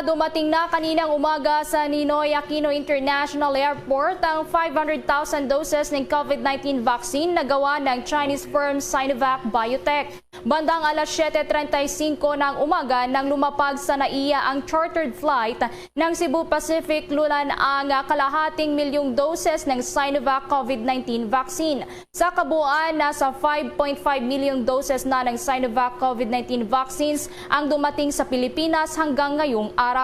Dumating na kaninang umaga sa Ninoy Aquino International Airport ang 500,000 doses ng COVID-19 vaccine na gawa ng Chinese firm Sinovac Biotech. Bandang alas 7:35 ng umaga nang lumapag sa NAIA ang chartered flight ng Cebu Pacific lulan ang kalahating milyong doses ng Sinovac COVID-19 vaccine. Sa kabuuan, nasa 5.5 milyong doses na ng Sinovac COVID-19 vaccines ang dumating sa Pilipinas hanggang ngayong araw.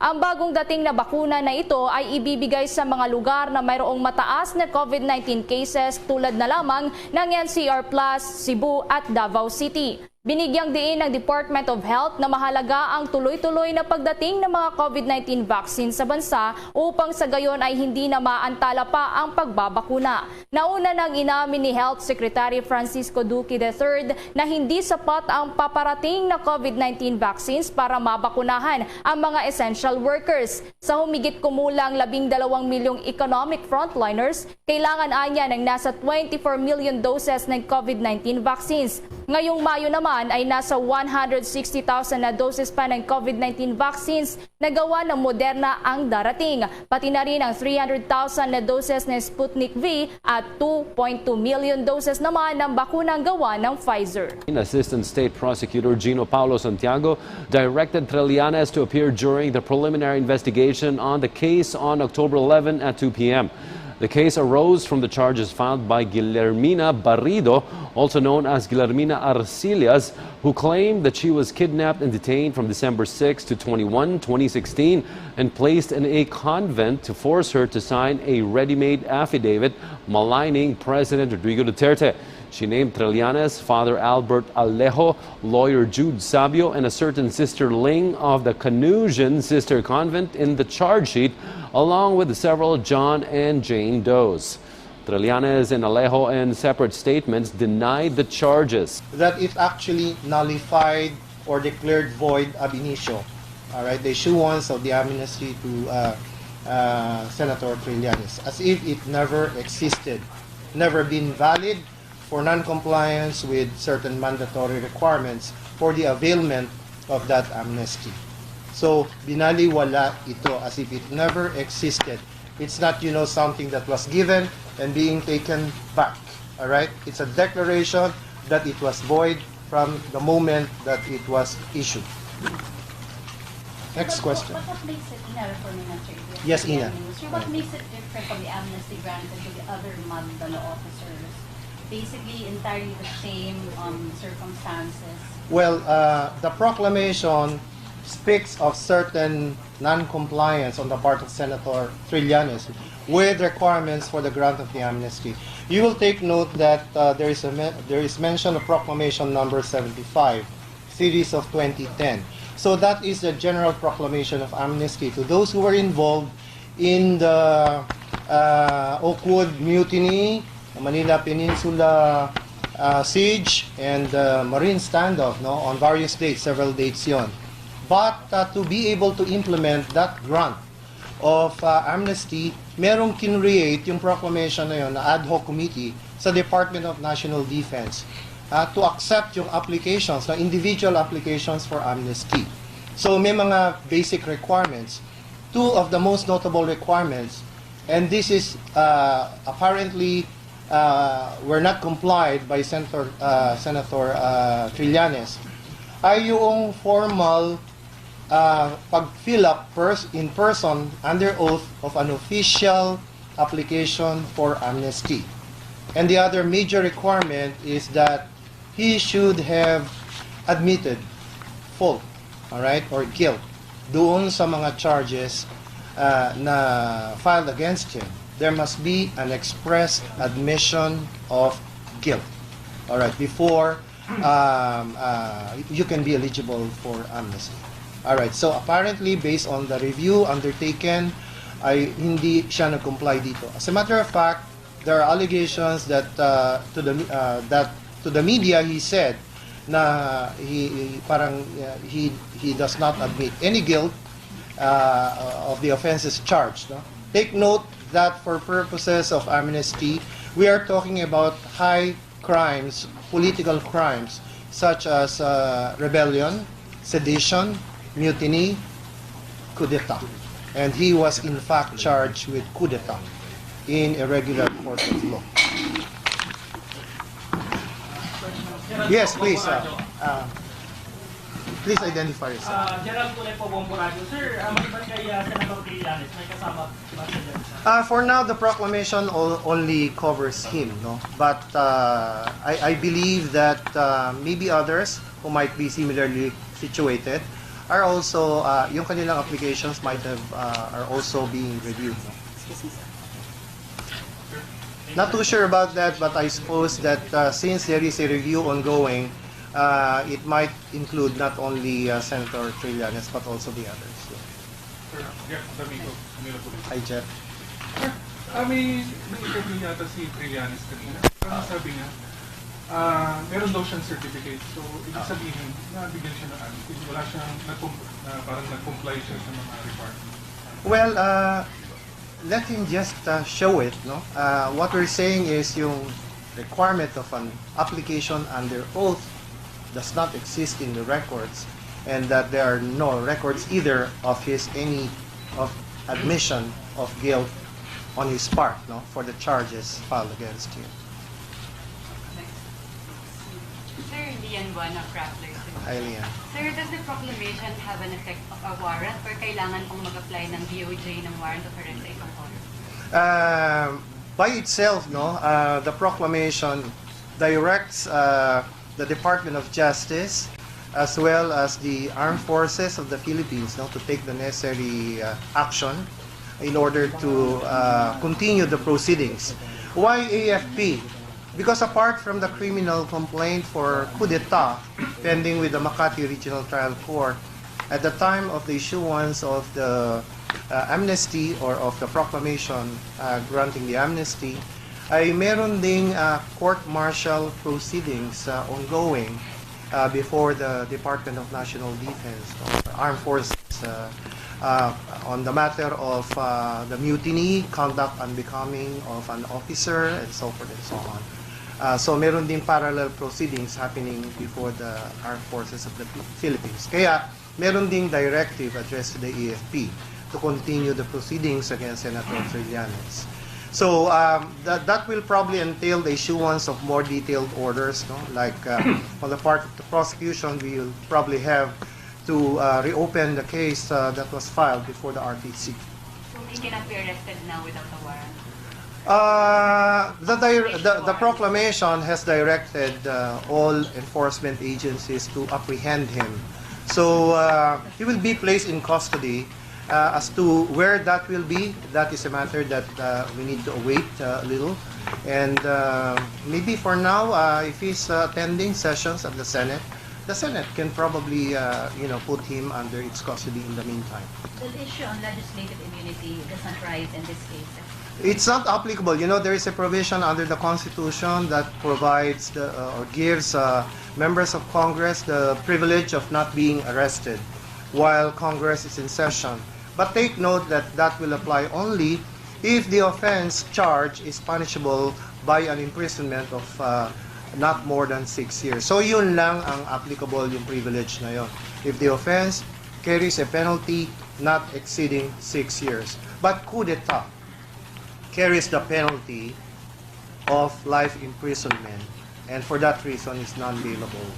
Ang bagong dating na bakuna na ito ay ibibigay sa mga lugar na mayroong mataas na COVID-19 cases tulad na lamang ng NCR Plus, Cebu at Davao City. Binigyang diin ng Department of Health na mahalaga ang tuloy-tuloy na pagdating ng mga COVID-19 vaccine sa bansa upang sa gayon ay hindi na maantala pa ang pagbabakuna. Nauna nang inamin ni Health Secretary Francisco Duque III na hindi sapat ang paparating na COVID-19 vaccines para mabakunahan ang mga essential workers. Sa humigit kumulang 12 milyong economic frontliners, kailangan anya ng nasa 24 million doses ng COVID-19 vaccines. Ngayong Mayo naman ay nasa 160,000 na doses pa ng COVID-19 vaccines na gawa ng Moderna ang darating. Pati na rin ang 300,000 na doses ng Sputnik V at 2.2 million doses naman ng bakunang gawa ng Pfizer. Assistant State Prosecutor Gino Paulo Santiago directed Trelianes to appear during the preliminary investigation on the case on October 11 at 2 p.m. The case arose from the charges filed by Guillermina Barrido, also known as Guillermina Arcillas, who claimed that she was kidnapped and detained from December 6 to 21, 2016, and placed in a convent to force her to sign a ready-made affidavit maligning President Rodrigo Duterte. She named Trelianes, Father Albert Alejo, lawyer Jude Sabio, and a certain Sister Ling of the Canusian Sister Convent in the charge sheet, along with several John and Jane Does. Trelianes and Alejo, in separate statements, denied the charges. That it actually nullified or declared void ab initio, all right, the issuance of the amnesty to Senator Trelianes, as if it never existed, never been valid for non-compliance with certain mandatory requirements for the availment of that amnesty. So, binaliwala ito as if it never existed. It's not, something that was given and being taken back. All right? It's a declaration that it was void from the moment that it was issued. Next question. What makes it, Yes, Ina. So what makes it different from the amnesty granted to the other Mandala officers? Basically, entirely the same circumstances. Well, the proclamation speaks of certain non-compliance on the part of Senator Trelianes with requirements for the grant of the amnesty. You will take note that there is mention of proclamation number 75, series of 2010. So that is the general proclamation of amnesty to those who were involved in the Oakwood Mutiny, Manila Peninsula siege, and Marine standoff on various dates, several dates yon. But to be able to implement that grant of amnesty, merong kinreate yung proclamation na yun na ad hoc committee sa Department of National Defense to accept yung applications, na individual applications for amnesty. So may mga basic requirements. Two of the most notable requirements, and this is apparently were not complied by Senator Trelianes, ay yung formal pag-fill up in person under oath of an official application for amnesty. And the other major requirement is that he should have admitted fault, all right, or guilt doon sa mga charges na filed against him. There must be an express admission of guilt, all right, before you can be eligible for amnesty. All right, so apparently based on the review undertaken, ay hindi siya nag-comply dito. As a matter of fact, there are allegations that to the media he said na he does not admit any guilt of the offenses charged. No? Take note that for purposes of amnesty, we are talking about high crimes, political crimes, such as rebellion, sedition, mutiny, coup d'etat. And he was in fact charged with coup d'etat in irregular course of law. Yes, please. Please identify yourself. General Kulay po, Bomborado. Sir, maliban kay Senator Trelianes, may kasama ba siya dyan? For now, the proclamation only covers him, no. But I believe that maybe others who might be similarly situated are also yung kanilang applications might have are also being reviewed. No? Not too sure about that, but I suppose that since there is a review ongoing, it might include not only Senator Trelianes but also the others. Jeff, Domingo po. Hi, Jeff. May interview yata si Trelianes kanina. Parang sabi niya, meron daw siyang certificate. So, ibig sabihin, nabigyan siya ng ano. Wala siyang, parang nag-comply siya sa mga requirements. Well, let him just show it. No, what we're saying is yung requirement of an application under oath does not exist in the records, and that there are no records either of any admission of guilt on his part, no, for the charges filed against him. Sir, Lian Buwan of Rappler. Hi, Lian. Sir, does the proclamation have an effect of a warrant or kailangan pong mag-apply ng DOJ ng warrant of arrest sa isang order? By itself, no, the proclamation directs the Department of Justice as well as the Armed Forces of the Philippines, no, to take the necessary action in order to continue the proceedings. Why AFP? Because apart from the criminal complaint for coup d'etat pending with the Makati Regional Trial Court, at the time of the issuance of the amnesty or of the proclamation granting the amnesty, ay meron ding court-martial proceedings ongoing before the Department of National Defense or Armed Forces on the matter of the mutiny, conduct unbecoming of an officer, and so forth and so on. So meron din parallel proceedings happening before the Armed Forces of the Philippines. Kaya meron ding directive addressed to the AFP to continue the proceedings against Senator Trelianes. So that will probably entail the issuance of more detailed orders, no? Like on the part of the prosecution, we will probably have to reopen the case that was filed before the RTC. So he cannot be arrested now without a warrant? The proclamation has directed all enforcement agencies to apprehend him. So he will be placed in custody. As to where that will be, that is a matter that we need to await a little. And maybe for now, if he's attending sessions at the Senate can probably put him under its custody in the meantime. The issue on legislative immunity does not rise in this case. It's not applicable. You know, there is a provision under the Constitution that provides or gives members of Congress the privilege of not being arrested while Congress is in session. But take note that that will apply only if the offense charge is punishable by an imprisonment of not more than 6 years. So yun lang ang applicable yung privilege na yun. If the offense carries a penalty not exceeding 6 years. But coup d'etat carries the penalty of life imprisonment, and for that reason is non-bailable.